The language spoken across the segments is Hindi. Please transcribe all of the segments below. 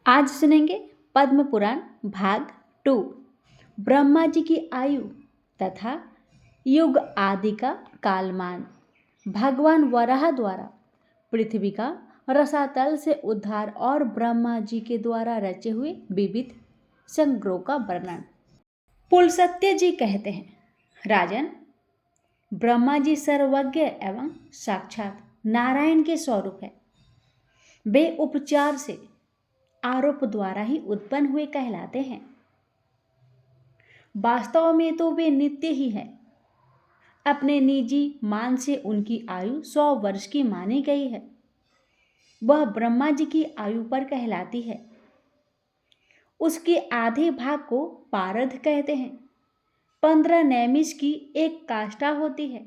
आज सुनेंगे पद्म पुराण भाग 2। ब्रह्मा जी की आयु तथा युग आदि का कालमान। भगवान वराह द्वारा पृथ्वी का रसातल से उद्धार और ब्रह्मा जी के द्वारा रचे हुए विविध संग्रहों का वर्णन। पुलस्त्य जी कहते हैं, राजन, ब्रह्मा जी सर्वज्ञ एवं साक्षात नारायण के स्वरूप है। वे उपचार से आरोप द्वारा ही उत्पन्न हुए कहलाते हैं। वास्तव में तो वे नित्य ही है। अपने निजी मान से उनकी आयु 100 वर्ष की मानी गई है। वह ब्रह्मा जी की आयु पर कहलाती है। उसके आधे भाग को पारध कहते हैं। 15 नैमिष की एक काष्ठा होती है।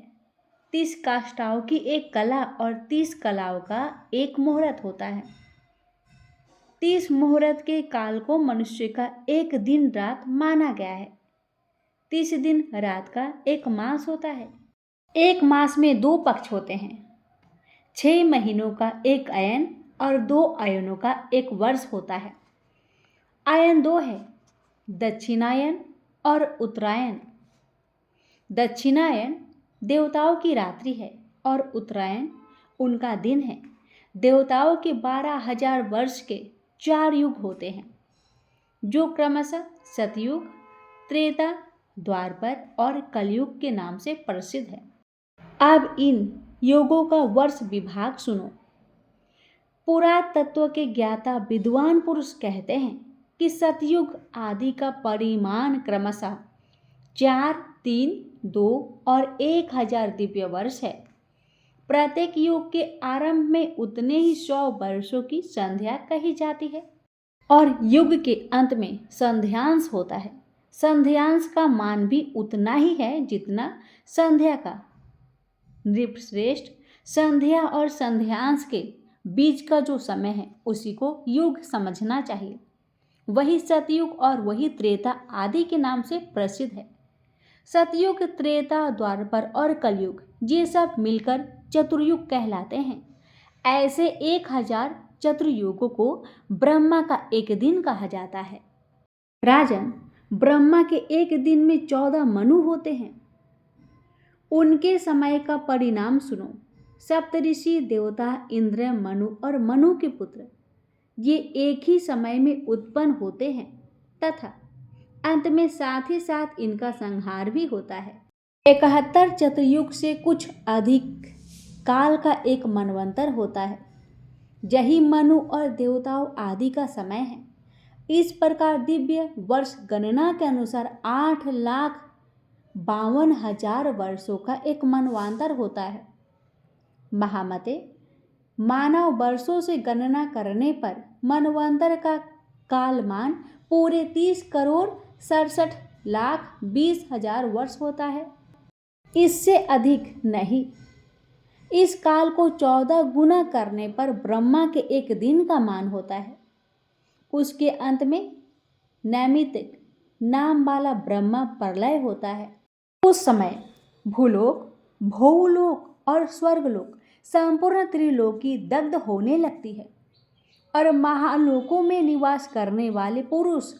30 काष्ठाओं की एक कला और 30 कलाओं का एक मुहूर्त होता है। 30 मुहूर्त के काल को मनुष्य का एक दिन रात माना गया है। 30 दिन रात का एक मास होता है। एक मास में 2 पक्ष होते हैं। 6 महीनों का एक अयन और 2 अयनों का एक वर्ष होता है। अयन 2 है, दक्षिणायन और उत्तरायण। दक्षिणायन देवताओं की रात्रि है और उत्तरायण उनका दिन है। देवताओं के 12,000 वर्ष के 4 युग होते हैं, जो क्रमशः सतयुग, त्रेता, द्वापर और कलयुग के नाम से प्रसिद्ध है। अब इन युगों का वर्ष विभाग सुनो। पुरातत्व के ज्ञाता विद्वान पुरुष कहते हैं कि सतयुग आदि का परिमाण क्रमशः 4, 3, 2 और 1000 दिव्य वर्ष है। प्रत्येक युग के आरंभ में उतने ही 100 वर्षों की संध्या कही जाती है और युग के अंत में संध्यांश होता है। संध्यांश का मान भी उतना ही है जितना संध्या का। नृपश्रेष्ठ, संध्या और संध्यांश के बीच का जो समय है उसी को युग समझना चाहिए। वही सतयुग और वही त्रेता आदि के नाम से प्रसिद्ध है। सतयुग, त्रेता, द्वापर और कलयुग ये सब मिलकर चतुर्युग कहलाते हैं। ऐसे 1000 चतुर्युगों को ब्रह्मा का एक दिन कहा जाता है। राजन, ब्रह्मा के एक दिन में 14 मनु होते हैं। उनके समय का परिणाम सुनो। सप्तऋषि देवता इंद्र, मनु और मनु के पुत्र ये एक ही समय में उत्पन्न होते हैं तथा अंत में साथ ही साथ इनका संहार भी होता है। 71 चतुर्युग से कुछ अधिक काल का एक मनवंतर होता है। यही मनु और देवताओं आदि का समय है। इस प्रकार दिव्य वर्ष गणना के अनुसार 8,52,000 वर्षों का एक मनवांतर होता है। महामते, मानव वर्षों से गणना करने पर मनवंतर का कालमान पूरे 30,67,20,000 वर्ष होता है। इससे अधिक नहीं। इस काल को 14 गुना करने पर ब्रह्मा के एक दिन का मान होता है। उसके अंत में नैमित्तिक नाम वाला ब्रह्मा प्रलय होता है। उस समय भूलोक, भूलोक और स्वर्गलोक संपूर्ण त्रिलोकी दग्ध होने लगती है और महालोकों में निवास करने वाले पुरुष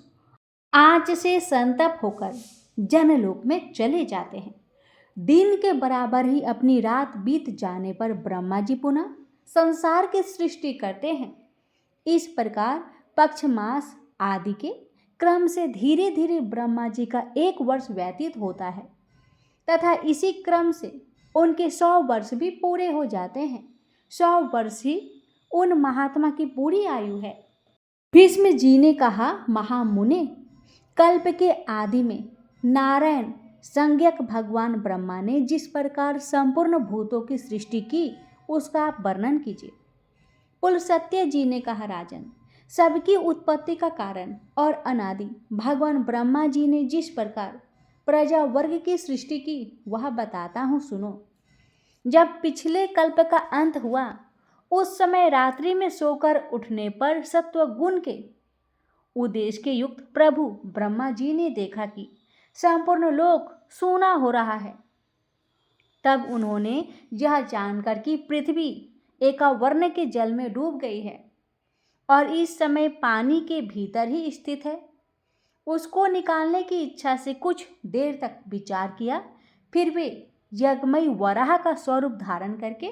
आँच से संतप्त होकर जनलोक में चले जाते हैं। दिन के बराबर ही अपनी रात बीत जाने पर ब्रह्मा जी पुनः संसार की सृष्टि करते हैं। इस प्रकार पक्ष, मास आदि के क्रम से धीरे धीरे ब्रह्मा जी का 1 वर्ष व्यतीत होता है तथा इसी क्रम से उनके 100 वर्ष भी पूरे हो जाते हैं। 100 वर्ष ही उन महात्मा की पूरी आयु है। भीष्म जी ने कहा, महामुने, कल्प के आदि में नारायण संज्ञक भगवान ब्रह्मा ने जिस प्रकार संपूर्ण भूतों की सृष्टि की उसका आप वर्णन कीजिए। पुलस्त्य जी ने कहा, राजन, सबकी उत्पत्ति का कारण और अनादि भगवान ब्रह्मा जी ने जिस प्रकार प्रजा वर्ग की सृष्टि की वह बताता हूँ, सुनो। जब पिछले कल्प का अंत हुआ उस समय रात्रि में सोकर उठने पर सत्व गुण के उद्देश्य के युक्त प्रभु ब्रह्मा जी ने देखा कि संपूर्ण लोक सूना हो रहा है। तब उन्होंने यह जानकर कि पृथ्वी एकावर्ण के जल में डूब गई है, और इस समय पानी के भीतर ही स्थित है। उसको निकालने की इच्छा से कुछ देर तक विचार किया, फिर वे यज्ञमयी वराह का स्वरूप धारण करके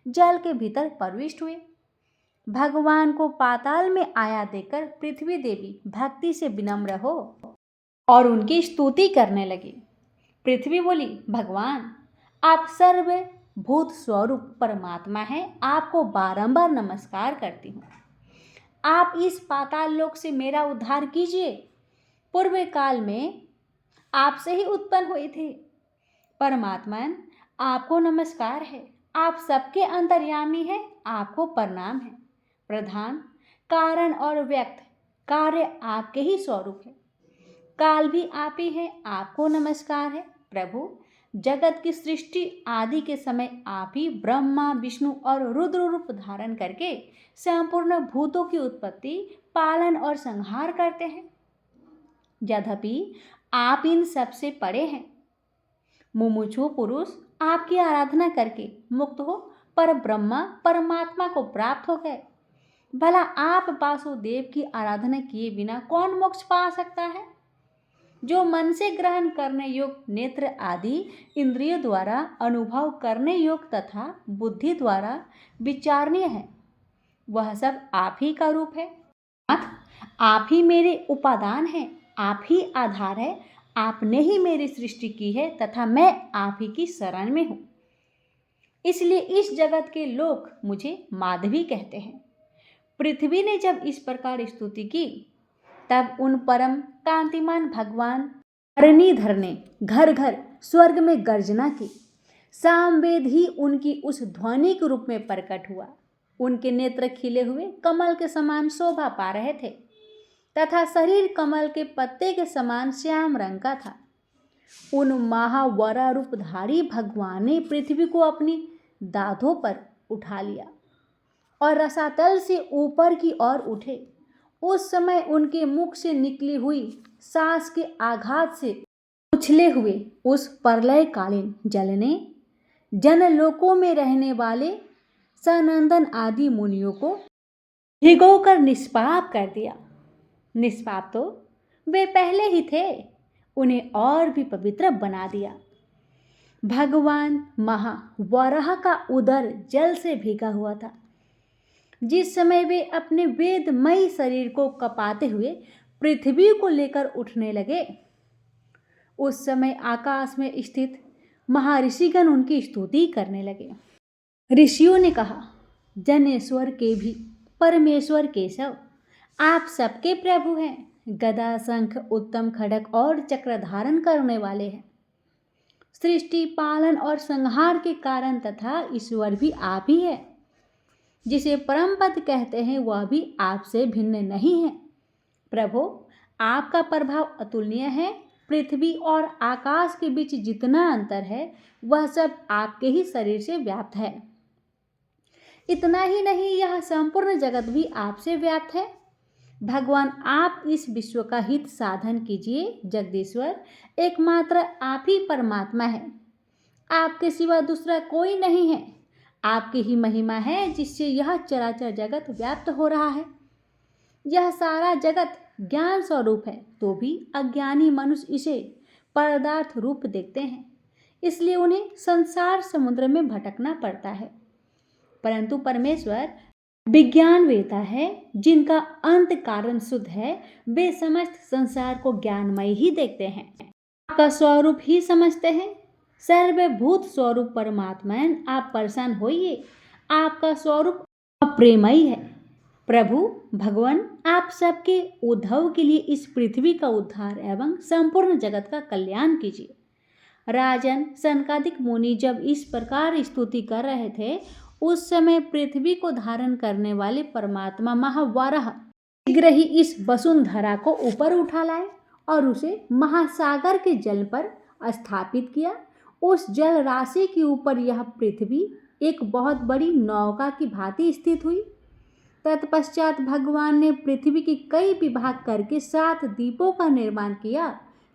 जल के भीतर प्रविष्ट हुए। भगवान को पाताल में आया देखकर पृथ्वी देवी भक्ति से विनम्र हो और उनकी स्तुति करने लगी। पृथ्वी बोली, भगवान आप सर्वभूत स्वरूप परमात्मा हैं, आपको बारंबार नमस्कार करती हूँ। आप इस पाताल लोक से मेरा उद्धार कीजिए। पूर्व काल में आपसे ही उत्पन्न हुए थे। परमात्मन आपको नमस्कार है, आप सबके अंतर्यामी हैं, आपको प्रणाम है। प्रधान कारण और व्यक्त कार्य आपके ही स्वरूप है, काल भी आप ही है, आपको नमस्कार है। प्रभु जगत की सृष्टि आदि के समय आप ही ब्रह्मा विष्णु और रुद्र रूप धारण करके संपूर्ण भूतों की उत्पत्ति, पालन और संहार करते हैं। यद्यपि आप इन सबसे परे हैं। मुमुक्षु पुरुष आपकी आराधना करके मुक्त हो पर ब्रह्मा परमात्मा को प्राप्त हो गए। भला आप वासुदेव की आराधना किए बिना कौन मोक्ष पा सकता है? जो मन से ग्रहण करने योग्य नेत्र आदि इंद्रियों द्वारा अनुभव करने योग्य तथा बुद्धि द्वारा विचारणीय है, वह सब आप ही का रूप है। आप ही मेरे उपादान हैं, आप ही आधार है, आपने ही मेरी सृष्टि की है तथा मैं आप ही की शरण में हूँ। इसलिए इस जगत के लोग मुझे माधवी कहते हैं। पृथ्वी ने जब इस प्रकार स्तुति की, तब उन परम कांतिमान भगवान धरणीधर ने घर घर स्वर्ग में गर्जना की। सामवेद ही उनकी उस ध्वनि के रूप में प्रकट हुआ। उनके नेत्र खिले हुए कमल के समान शोभा पा रहे थे तथा शरीर कमल के पत्ते के समान श्याम रंग का था। उन महावरा रूपधारी भगवान ने पृथ्वी को अपनी दांतों पर उठा लिया और रसातल से ऊपर की ओर उठे। उस समय उनके मुख से निकली हुई सांस के आघात से उछले हुए उस प्रलयकालीन जल ने जनलोकों में रहने वाले सनंदन आदि मुनियों को भिगोकर निष्पाप कर दिया। निष्पाप तो वे पहले ही थे, उन्हें और भी पवित्र बना दिया। भगवान महावराह का उदर जल से भीगा हुआ था। जिस समय वे अपने वेदमयी शरीर को कपाते हुए पृथ्वी को लेकर उठने लगे, उस समय आकाश में स्थित महर्षिगण उनकी स्तुति करने लगे। ऋषियों ने कहा, जनेश्वर के भी परमेश्वर केशव, आप सबके प्रभु हैं। गदा शंख उत्तम खड़ग और चक्र धारण करने वाले हैं। सृष्टि पालन और संहार के कारण तथा ईश्वर भी आप ही है। जिसे परम पद कहते हैं वह भी आपसे भिन्न नहीं है। प्रभु आपका प्रभाव अतुलनीय है। पृथ्वी और आकाश के बीच जितना अंतर है वह सब आपके ही शरीर से व्याप्त है। इतना ही नहीं, यह संपूर्ण जगत भी आपसे व्याप्त है। भगवान आप इस विश्व का हित साधन कीजिए। जगदीश्वर एकमात्र आप ही परमात्मा है, आपके सिवा दूसरा कोई नहीं है। आपकी ही महिमा है जिससे यह चराचर जगत व्याप्त हो रहा है। यह सारा जगत ज्ञान स्वरूप है, तो भी अज्ञानी मनुष्य इसे पदार्थ रूप देखते हैं, इसलिए उन्हें संसार समुद्र में भटकना पड़ता है। परंतु परमेश्वर विज्ञान वेता है, जिनका अंत कारण शुद्ध है। वे समस्त संसार को ज्ञानमय ही देखते हैं, आपका स्वरूप ही समझते हैं। सर्वभूत स्वरूप परमात्मन आप प्रसन्न होइए, आपका स्वरूप प्रेमई है। प्रभु भगवान आप सबके उद्धव के लिए इस पृथ्वी का उद्धार एवं संपूर्ण जगत का कल्याण कीजिए। राजन सनकादिक मुनि जब इस प्रकार स्तुति कर रहे थे, उस समय पृथ्वी को धारण करने वाले परमात्मा महावराह शीघ्र ही इस वसुंधरा को ऊपर उठा लाए और उसे महासागर के जल पर स्थापित किया। उस जल राशि के ऊपर यह पृथ्वी एक बहुत बड़ी नौका की भांति स्थित हुई। तत्पश्चात भगवान ने पृथ्वी की कई विभाग करके 7 द्वीपों का निर्माण किया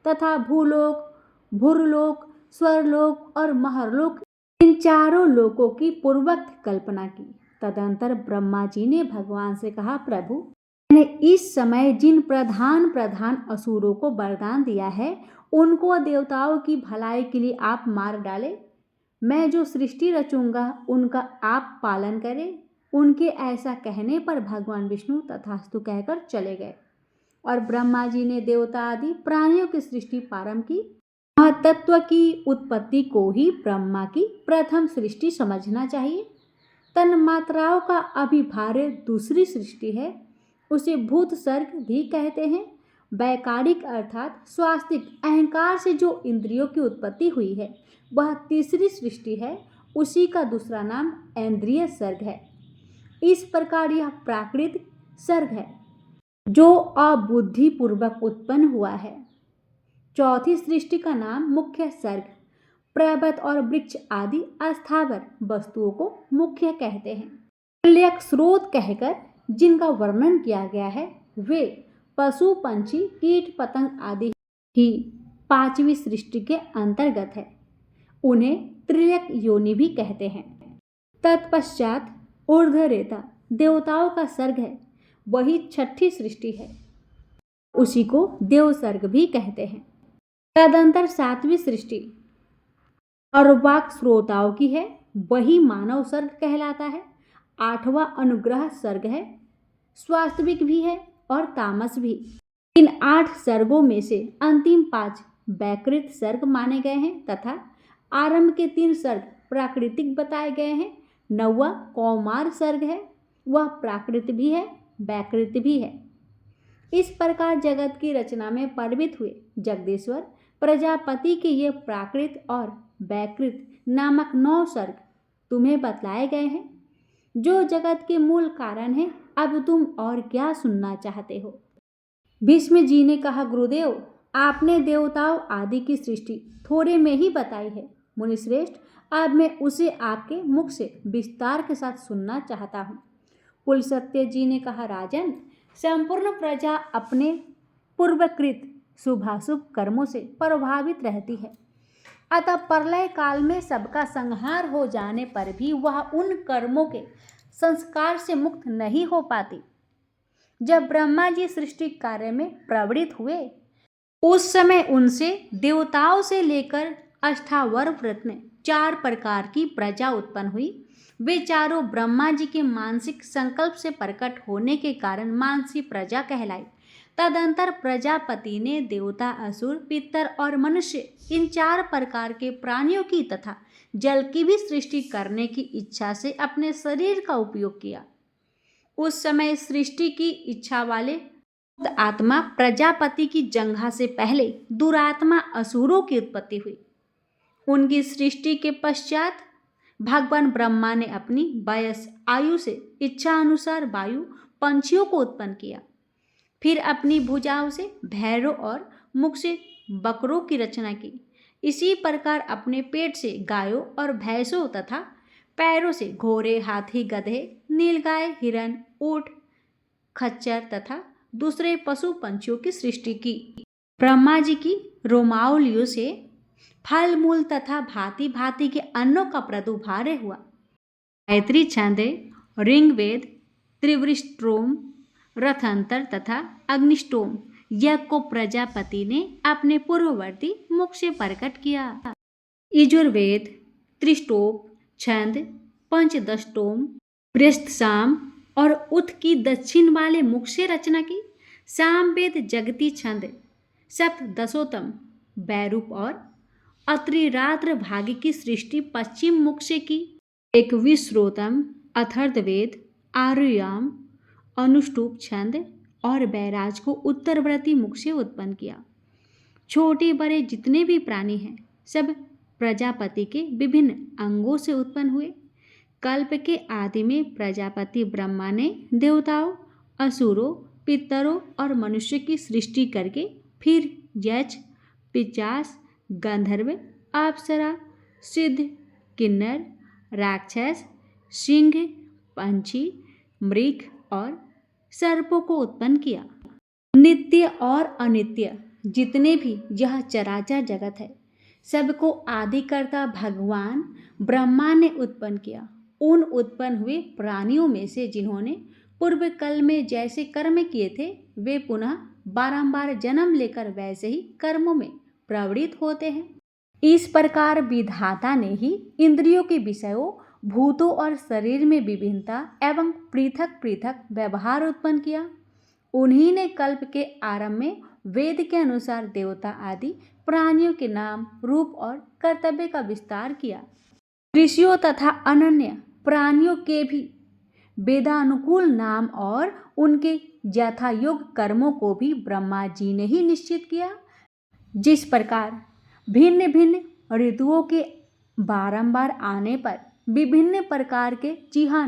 तथा भूलोक, भूरलोक, स्वरलोक और महरलोक, इन चारों लोकों की पूर्वक कल्पना की तदंतर ब्रह्मा जी ने भगवान से कहा, प्रभु, मैंने इस समय जिन प्रधान प्रधान असुरों को वरदान दिया है उनको देवताओं की भलाई के लिए आप मार डाले। मैं जो सृष्टि रचूंगा उनका आप पालन करें। उनके ऐसा कहने पर भगवान विष्णु तथास्तु कहकर चले गए और ब्रह्मा जी ने देवता आदि प्राणियों की सृष्टि प्रारंभ की। महतत्व की उत्पत्ति को ही ब्रह्मा की प्रथम सृष्टि समझना चाहिए। तन्मात्राओं का अभिभार्य दूसरी सृष्टि है, उसे भूत सर्ग भी कहते हैं। वैकारिक अर्थात स्वास्तिक अहंकार से जो इंद्रियों की उत्पत्ति हुई है वह तीसरी सृष्टि है, उसी का दूसरा नाम इंद्रिय सर्ग है। इस प्रकार यह प्राकृतिक सर्ग है जो अबुद्धिपूर्वक उत्पन्न हुआ है। चौथी सृष्टि का नाम मुख्य सर्ग, पर्वत और वृक्ष आदि अस्थावर वस्तुओं को मुख्य कहते हैं। तुल्यक स्रोत कहकर जिनका वर्णन किया गया है वे पशु पंछी कीट पतंग आदि ही पांचवी सृष्टि के अंतर्गत है। उन्हें त्रियक योनि भी कहते हैं। तत्पश्चात ऊर्ध्वरेता देवताओं का सर्ग है, वही छठी सृष्टि है, उसी को देव सर्ग भी कहते हैं। तदंतर सातवीं सृष्टि अर्वाक श्रोताओं की है, वही मानव सर्ग कहलाता है। आठवां अनुग्रह सर्ग है, स्वास्तविक भी है और तामस भी। इन 8 सर्गों में से अंतिम 5 वैकृत सर्ग माने गए हैं तथा आरंभ के 3 सर्ग प्राकृतिक बताए गए हैं। 9वां कौमार सर्ग है, वह प्राकृत भी है वैकृत भी है। इस प्रकार जगत की रचना में परवित हुए जगदीश्वर प्रजापति के ये प्राकृत और वैकृत नामक 9 सर्ग तुम्हें बतलाए गए हैं, जो जगत के मूल कारण है। अब तुम और क्या सुनना चाहते हो? भीष्म जी ने कहा, गुरुदेव, आपने देवताओं आदि की सृष्टि थोड़े में ही बताई है। मुनिश्रेष्ठ, अब मैं उसे आपके मुख से विस्तार के साथ सुनना चाहता हूँ। कुलसत्य जी ने कहा, राजन, संपूर्ण प्रजा अपने पूर्वकृत शुभाशुभ कर्मों से प्रभावित रहती है, अतः प्रलय काल में सबका संहार हो जाने पर भी वह उन कर्मों के संस्कार से मुक्त नहीं हो पाती। जब ब्रह्मा जी सृष्टि कार्य में प्रवृत्त हुए उस समय उनसे देवताओं से लेकर अष्टावर व्रत में 4 प्रकार की प्रजा उत्पन्न हुई। वे चारों ब्रह्मा जी के मानसिक संकल्प से प्रकट होने के कारण मानसी प्रजा कहलाई। तदंतर प्रजापति ने देवता, असुर, पितर और मनुष्य इन 4 प्रकार के प्राणियों की तथा जल की भी सृष्टि करने की इच्छा से अपने शरीर का उपयोग किया। उस समय सृष्टि की इच्छा वाले आत्मा प्रजापति की जंघा से पहले दुरात्मा असुरों की उत्पत्ति हुई। उनकी सृष्टि के पश्चात भगवान ब्रह्मा ने अपनी वयस आयु से इच्छा अनुसार वायु पंछियों को उत्पन्न किया। फिर अपनी भुजाओं से भैरव और मुख से बकरों की रचना की। इसी प्रकार अपने पेट से गायों और भैंसों तथा पैरों से घोड़े, हाथी, गधे, नीलगाय, हिरण, ऊंट, खच्चर तथा दूसरे पशु पंछियों की सृष्टि की। ब्रह्मा जी की रोमावलियों से फल मूल तथा भांति भांति के अन्नों का प्रादुर्भाव हुआ। गायत्री छंद, ऋग्वेद, त्रिवृष्टोम, रथंतर तथा अग्निष्टोम यज्ञ को प्रजापति ने अपने पूर्ववर्ती मुख से प्रकट किया। यजुर्वेद, त्रिष्टोप, छंद, पंचदशटोम, बृहस्पति और उत की दक्षिण वाले मुख से रचना की। सामवेद, जगती छंद, सप्तदशोत्तम, वैरूप और अत्रिरात्र भाग्य की सृष्टि पश्चिम मुख से की। 21 अथर्ववेद, आर्याम, अनुष्टुप छंद और बैराज को उत्तरवर्ती मुख से उत्पन्न किया। छोटे बड़े जितने भी प्राणी हैं सब प्रजापति के विभिन्न अंगों से उत्पन्न हुए। कल्प के आदि में प्रजापति ब्रह्मा ने देवताओं, असुरों, पितरों और मनुष्य की सृष्टि करके फिर यक्ष, पिशाच, गंधर्व, अप्सरा, सिद्ध, किन्नर, राक्षस, सिंह, पंछी, मृग और सर्पों को उत्पन्न किया। नित्य और अनित्य जितने भी यह चराचर जगत है सबको आदिकर्ता भगवान ब्रह्मा ने उत्पन्न किया। उन उत्पन्न हुए प्राणियों में से जिन्होंने पूर्व कल में जैसे कर्म किए थे वे पुनः बारंबार जन्म लेकर वैसे ही कर्मों में प्रवृत्त होते हैं। इस प्रकार विधाता ने ही इंद्रियों के विषयों, भूतों और शरीर में विभिन्नता एवं पृथक पृथक व्यवहार उत्पन्न किया। उन्हीं ने कल्प के आरंभ में वेद के अनुसार देवता आदि प्राणियों के नाम, रूप और कर्तव्य का विस्तार किया। ऋषियों तथा अनन्य प्राणियों के भी वेदानुकूल नाम और उनके यथायोग्य कर्मों को भी ब्रह्मा जी ने ही निश्चित किया। जिस प्रकार भिन्न भिन्न ऋतुओं के बारंबार आने पर विभिन्न प्रकार के चिन्ह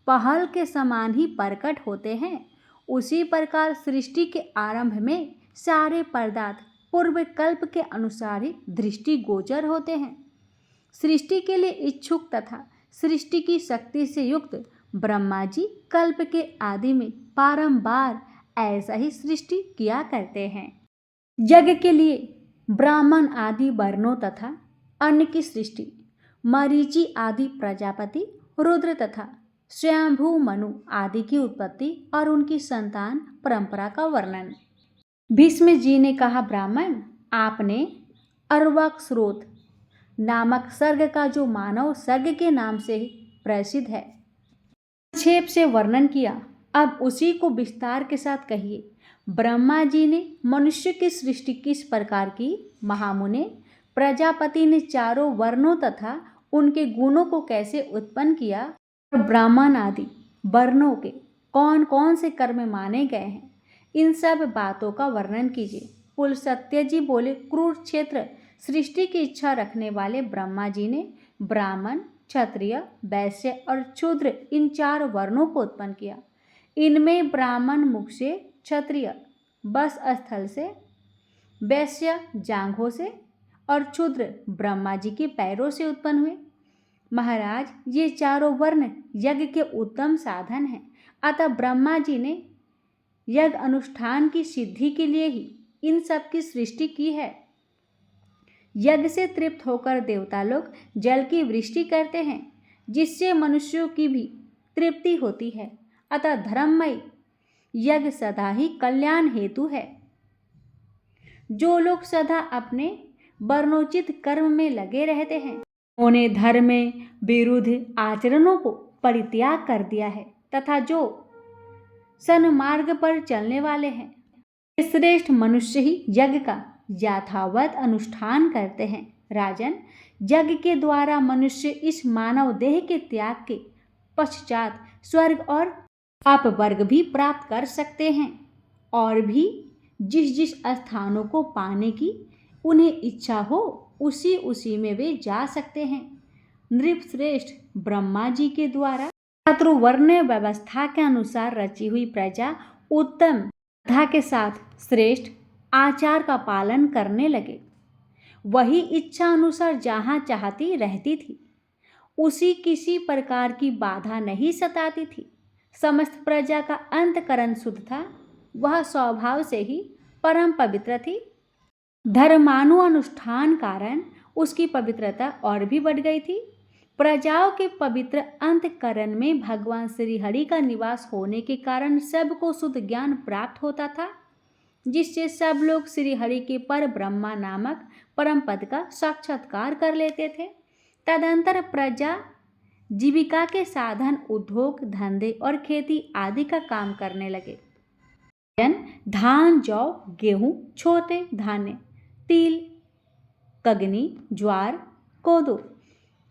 पहल के समान ही प्रकट होते हैं, उसी प्रकार सृष्टि के आरंभ में सारे पदार्थ पूर्व कल्प के अनुसार ही दृष्टिगोचर होते हैं। सृष्टि के लिए इच्छुक तथा सृष्टि की शक्ति से युक्त ब्रह्मा जी कल्प के आदि में बारंबार ऐसा ही सृष्टि किया करते हैं। यज्ञ के लिए ब्राह्मण आदि वर्णों तथा अन्न की सृष्टि, मरीचि आदि प्रजापति, रुद्र तथा स्वयंभू मनु आदि की उत्पत्ति और उनकी संतान परंपरा का वर्णन। भीष्म जी ने कहा, ब्राह्मण, आपने अर्वाक स्रोत नामक सर्ग का जो मानव सर्ग के नाम से प्रसिद्ध है संक्षेप से वर्णन किया, अब उसी को विस्तार के साथ कहिए। ब्रह्मा जी ने मनुष्य की सृष्टि किस प्रकार की, महामुने, प्रजापति ने चारों वर्णों तथा उनके गुणों को कैसे उत्पन्न किया और ब्राह्मण आदि वर्णों के कौन कौन से कर्म माने गए हैं, इन सब बातों का वर्णन कीजिए। पुलस्त्य जी बोले, कुरुक्षेत्र सृष्टि की इच्छा रखने वाले ब्रह्मा जी ने ब्राह्मण, क्षत्रिय, वैश्य और शूद्र इन चार वर्णों को उत्पन्न किया। इनमें ब्राह्मण मुख से, क्षत्रिय बस स्थल से, वैश्य जांघों से और शूद्र ब्रह्मा जी के पैरों से उत्पन्न हुए। महाराज, ये चारों वर्ण यज्ञ के उत्तम साधन हैं, अतः ब्रह्मा जी ने यज्ञ अनुष्ठान की सिद्धि के लिए ही इन सब की सृष्टि की है। यज्ञ से तृप्त होकर देवता लोग जल की वृष्टि करते हैं, जिससे मनुष्यों की भी तृप्ति होती है। अतः धर्ममय यज्ञ सदा ही कल्याण हेतु है। जो लोग सदा अपने वर्णोचित कर्म में लगे रहते हैं, उन्होंने धर्म में विरुद्ध आचरणों को परित्याग कर दिया है तथा जो सन्मार्ग पर चलने वाले हैं, श्रेष्ठ मनुष्य ही यज्ञ का यथावत अनुष्ठान करते हैं। राजन, यज्ञ के द्वारा मनुष्य इस मानव देह के त्याग के पश्चात स्वर्ग और अपवर्ग भी प्राप्त कर सकते हैं और भी जिस जिस स्थानों को पाने की उन्हें इच्छा हो उसी उसी में वे जा सकते हैं। नृपश्रेष्ठ ब्रह्मा जी के द्वारा चातुर्वर्ण व्यवस्था के अनुसार रची हुई प्रजा उत्तम श्रद्धा के साथ श्रेष्ठ आचार का पालन करने लगे। वही इच्छा अनुसार जहाँ चाहती रहती थी, उसी किसी प्रकार की बाधा नहीं सताती थी। समस्त प्रजा का अंतकरण शुद्ध था, वह स्वभाव से ही परम पवित्र थी। धर्मानुष्ठान कारण उसकी पवित्रता और भी बढ़ गई थी। प्रजाओं के पवित्र अंतकरण में भगवान श्री हरि का निवास होने के कारण सबको शुद्ध ज्ञान प्राप्त होता था, जिससे सब लोग श्री हरि के पर ब्रह्मा नामक परम पद का साक्षात्कार कर लेते थे। तदंतर प्रजा जीविका के साधन उद्योग, धंधे और खेती आदि का काम करने लगे। धान, जौ, गेहूं, छोटे धान्य, तिल, कगनी, ज्वार, कोदो,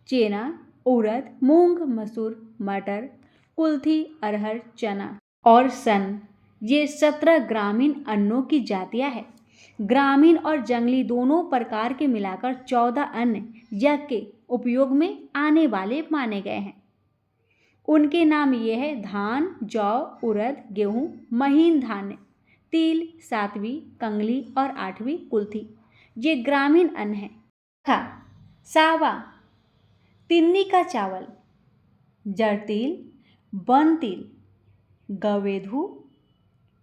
चेना, उड़द, मूंग, मसूर, मटर, कुल्थी, अरहर, चना और सन, ये 17 ग्रामीण अन्नों की जातियां हैं। ग्रामीण और जंगली दोनों प्रकार के मिलाकर 14 अन्न यज्ञ के उपयोग में आने वाले माने गए हैं। उनके नाम ये है: धान, जौ, उड़द, गेहूं, महीन धान्य, तिल, सातवीं कंगली और 8वीं कुल्थी, ये ग्रामीण अन्न है। था सावा, तिन्नी का चावल, जड़ तिल, वन तिल, गवेधु,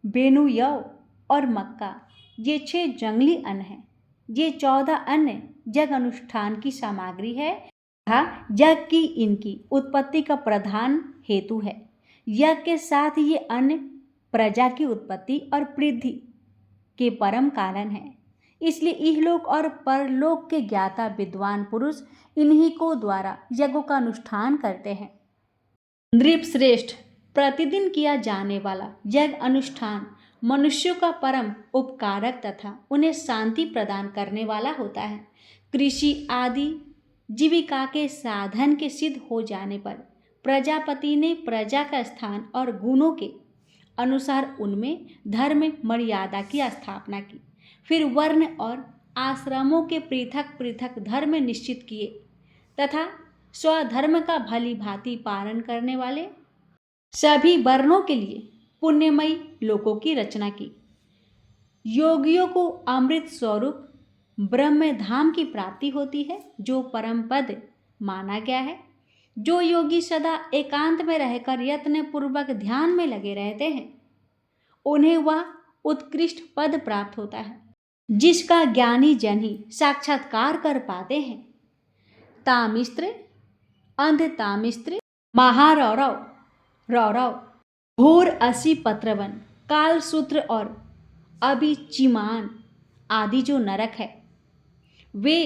बेनुयव और मक्का, ये 6 जंगली अन्न हैं। ये 14 अन्न यज्ञ अनुष्ठान की सामग्री है। यज्ञ की इनकी उत्पत्ति का प्रधान हेतु है। यज्ञ के साथ ये अन्य प्रजा की उत्पत्ति और वृद्धि के परम कारण है। इसलिए इहलोक और परलोक के ज्ञाता विद्वान पुरुष इन्हीं को द्वारा यज्ञों का अनुष्ठान करते हैं। नृपश्रेष्ठ, प्रतिदिन किया जाने वाला यज्ञ अनुष्ठान मनुष्यों का परम उपकारक तथा उन्हें शांति प्रदान करने वाला होता है। कृषि आदि जीविका के साधन के सिद्ध हो जाने पर प्रजापति ने प्रजा का स्थान और गुणों के अनुसार उनमें धर्म मर्यादा की स्थापना की। फिर वर्ण और आश्रमों के पृथक पृथक धर्म निश्चित किए तथा स्वधर्म का भली भांति पालन करने वाले सभी वर्णों के लिए पुण्यमयी लोकों की रचना की। योगियों को अमृत स्वरूप ब्रह्म धाम की प्राप्ति होती है, जो परम पद माना गया है। जो योगी सदा एकांत में रहकर यत्न पूर्वक ध्यान में लगे रहते हैं, उन्हें वह उत्कृष्ट पद प्राप्त होता है, जिसका ज्ञानी जन ही साक्षात्कार कर पाते हैं। तामिस्त्र, अंध तामिस्त्र, महारौरव, रौरव, घोर असी पत्रवन, कालसूत्र और अभिचिमान आदि जो नरक है, वे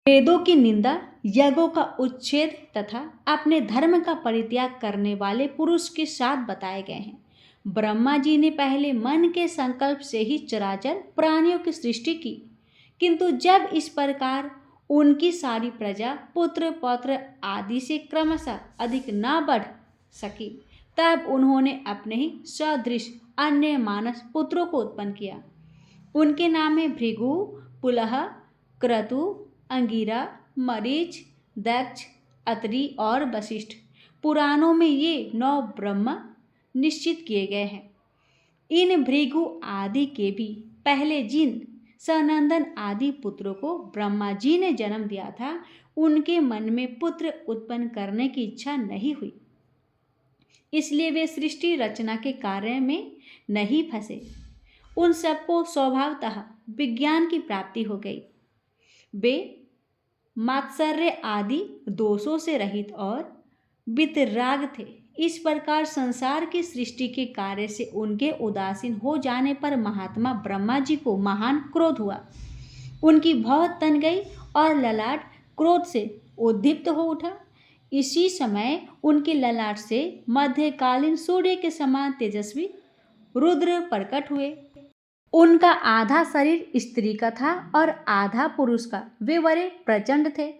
वेदों की निंदा, यज्ञों का उच्छेद तथा अपने धर्म का परित्याग करने वाले पुरुष के साथ बताए गए हैं। ब्रह्मा जी ने पहले मन के संकल्प से ही चराचर प्राणियों की सृष्टि की, किंतु जब इस प्रकार उनकी सारी प्रजा पुत्र पौत्र आदि से क्रमशः अधिक न बढ़ सकी, तब उन्होंने अपने ही सदृश अन्य मानस पुत्रों को उत्पन्न किया। उनके नाम है भृगु, पुलह, क्रतु, अंगिरा, मरीच, दक्ष, अत्रि और वशिष्ठ। पुराणों में ये 9 ब्रह्मा निश्चित किए गए हैं। इन भृगु आदि के भी पहले जिन सनंदन आदि पुत्रों को ब्रह्मा जी ने जन्म दिया था, उनके मन में पुत्र उत्पन्न करने की इच्छा नहीं हुई, इसलिए वे सृष्टि रचना के कार्य में नहीं फंसे। उन सबको स्वभावतः विज्ञान की प्राप्ति हो गई। वे मात्सर्य आदि दोषों से रहित और वितराग थे। इस प्रकार संसार की सृष्टि के कार्य से उनके उदासीन हो जाने पर महात्मा ब्रह्मा जी को महान क्रोध हुआ। उनकी भौं तन गई और ललाट क्रोध से उद्दीप्त हो उठा। इसी समय उनके ललाट से मध्यकालीन सूर्य के समान तेजस्वी रुद्र प्रकट हुए। उनका आधा शरीर स्त्री का था और आधा पुरुष का। वे बड़े प्रचंड थे।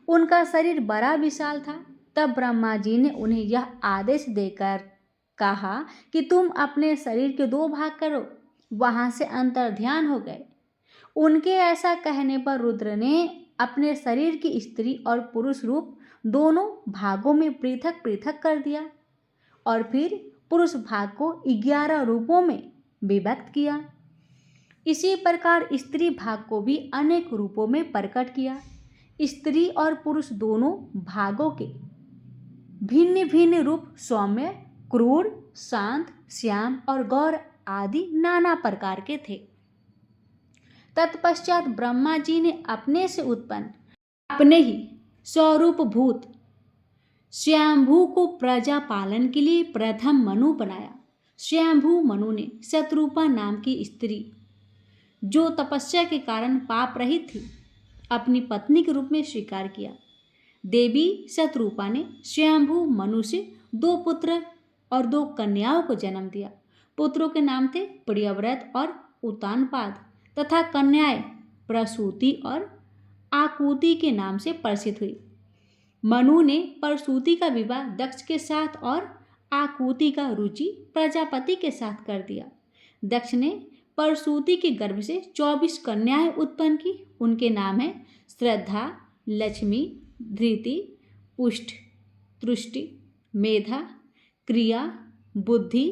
उनका शरीर बड़ा विशाल था। तब ब्रह्मा जी ने उन्हें यह आदेश देकर कहा कि तुम अपने शरीर के 2 भाग करो। वहां से अंतर्ध्यान हो गए। उनके ऐसा कहने पर रुद्र ने अपने शरीर की स्त्री और पुरुष रूप दोनों भागों में पृथक पृथक कर दिया और फिर पुरुष भाग को 11 रूपों में विभक्त किया। इसी प्रकार स्त्री भाग को भी अनेक रूपों में प्रकट किया। स्त्री और पुरुष दोनों भागों के भिन्न भिन्न रूप सौम्य, क्रूर, शांत, श्याम और गौर आदि नाना प्रकार के थे। तत्पश्चात ब्रह्मा जी ने अपने से उत्पन्न अपने ही स्वरूप भूत स्वयंभू को प्रजा पालन के लिए प्रथम मनु बनाया। स्वयंभू मनु ने शतरूपा नाम की स्त्री, जो तपस्या के कारण पाप रहित थी, अपनी पत्नी के रूप में स्वीकार किया। देवी शतरूपा ने स्वयंभू मनु से 2 पुत्र और 2 कन्याओं को जन्म दिया। पुत्रों के नाम थे प्रियव्रत और उत्तानपाद तथा कन्याएं प्रसूति और आकुति के नाम से प्रसिद्ध हुई। मनु ने प्रसूति का विवाह दक्ष के साथ और आकुति का रुचि प्रजापति के साथ कर दिया। दक्ष ने प्रसूति के गर्भ से 24 कन्याएं उत्पन्न की। उनके नाम हैं श्रद्धा, लक्ष्मी, धृति, पुष्ट, तुष्टि, मेधा, क्रिया, बुद्धि,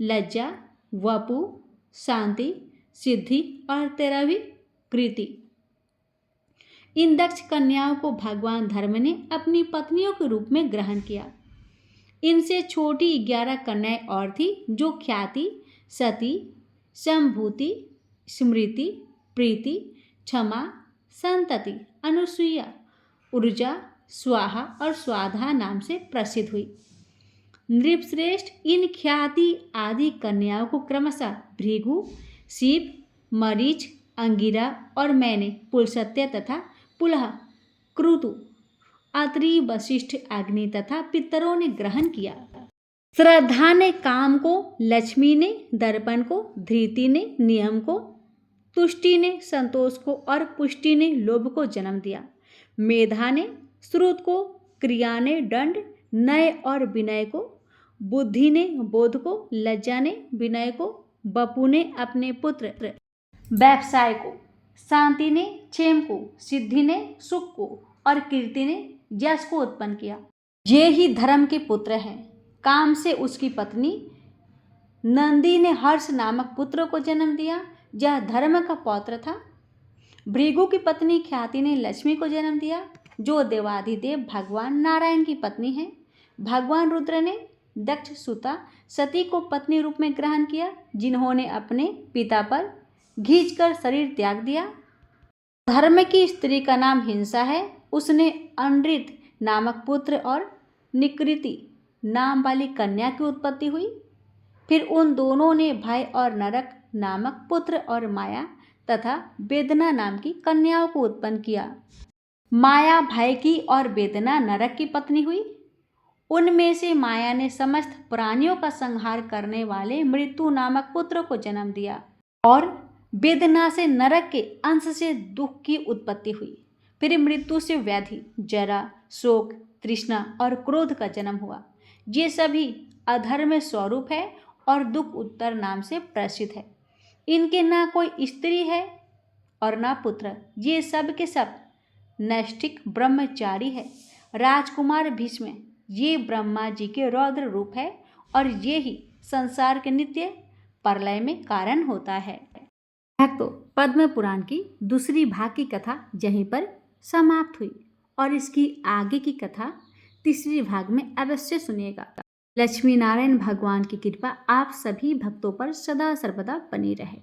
लज्जा, वपु, शांति, सिद्धि और 13वीं कृति। इन दक्ष कन्याओं को भगवान धर्म ने अपनी पत्नियों के रूप में ग्रहण किया। इनसे छोटी 11 कन्याएं और थी, जो ख्याति, सती, संभूति, स्मृति, प्रीति, क्षमा, संतति, अनुसुईया, ऊर्जा, स्वाहा और स्वाधा नाम से प्रसिद्ध हुई। नृपश्रेष्ठ इन ख्याति आदि कन्याओं को क्रमशः भृगु, शिव, मरीच, अंगिरा और मैंने पुलस्त्य तथा पुलह, क्रतु, अत्रि, वशिष्ठ, अग्नि तथा पितरों ने ग्रहण किया। श्रद्धा ने काम को, लक्ष्मी ने दर्पण को, धृति ने नियम को, तुष्टि ने संतोष को और पुष्टि ने लोभ को जन्म दिया। मेधा ने श्रुत को, क्रिया ने दंड, नय और विनय को, बुद्धि ने बोध को, लज्जा ने विनय को, बपु ने अपने पुत्र व्यवसाय को, शांति ने क्षेम को, सिद्धि ने सुख को और कीर्ति ने यश को उत्पन्न किया। ये ही धर्म के पुत्र हैं। काम से उसकी पत्नी नंदी ने हर्ष नामक पुत्र को जन्म दिया, यह धर्म का पौत्र था। भृगु की पत्नी ख्याति ने लक्ष्मी को जन्म दिया, जो देवाधिदेव भगवान नारायण की पत्नी है। भगवान रुद्र ने दक्ष सुता सती को पत्नी रूप में ग्रहण किया, जिन्होंने अपने पिता पर खींचकर शरीर त्याग दिया। धर्म की स्त्री का नाम हिंसा है। उसने अनृत नामक पुत्र और निकृति नाम वाली कन्या की उत्पत्ति हुई। फिर उन दोनों ने भय और नरक नामक पुत्र और माया तथा वेदना नाम की कन्याओं को उत्पन्न किया। माया भय की और वेदना नरक की पत्नी हुई। उनमें से माया ने समस्त प्राणियों का संहार करने वाले मृत्यु नामक पुत्र को जन्म दिया और वेदना से नरक के अंश से दुख की उत्पत्ति हुई। फिर मृत्यु से व्याधि, जरा, शोक, तृष्णा और क्रोध का जन्म हुआ। ये सभी अधर्म स्वरूप है और दुख उत्तर नाम से प्रसिद्ध है। इनके ना कोई स्त्री है और ना पुत्र। ये सब के सब नैष्ठिक ब्रह्मचारी है। राजकुमार भीष्म ये ब्रह्मा जी के रौद्र रूप है और ये ही संसार के नित्य प्रलय में कारण होता है। भक्तों, पद्म पुराण की दूसरी भाग की कथा यहीं पर समाप्त हुई और इसकी आगे की कथा तीसरी भाग में अवश्य सुनिएगा। लक्ष्मी नारायण भगवान की कृपा आप सभी भक्तों पर सदा सर्वदा बनी रहे।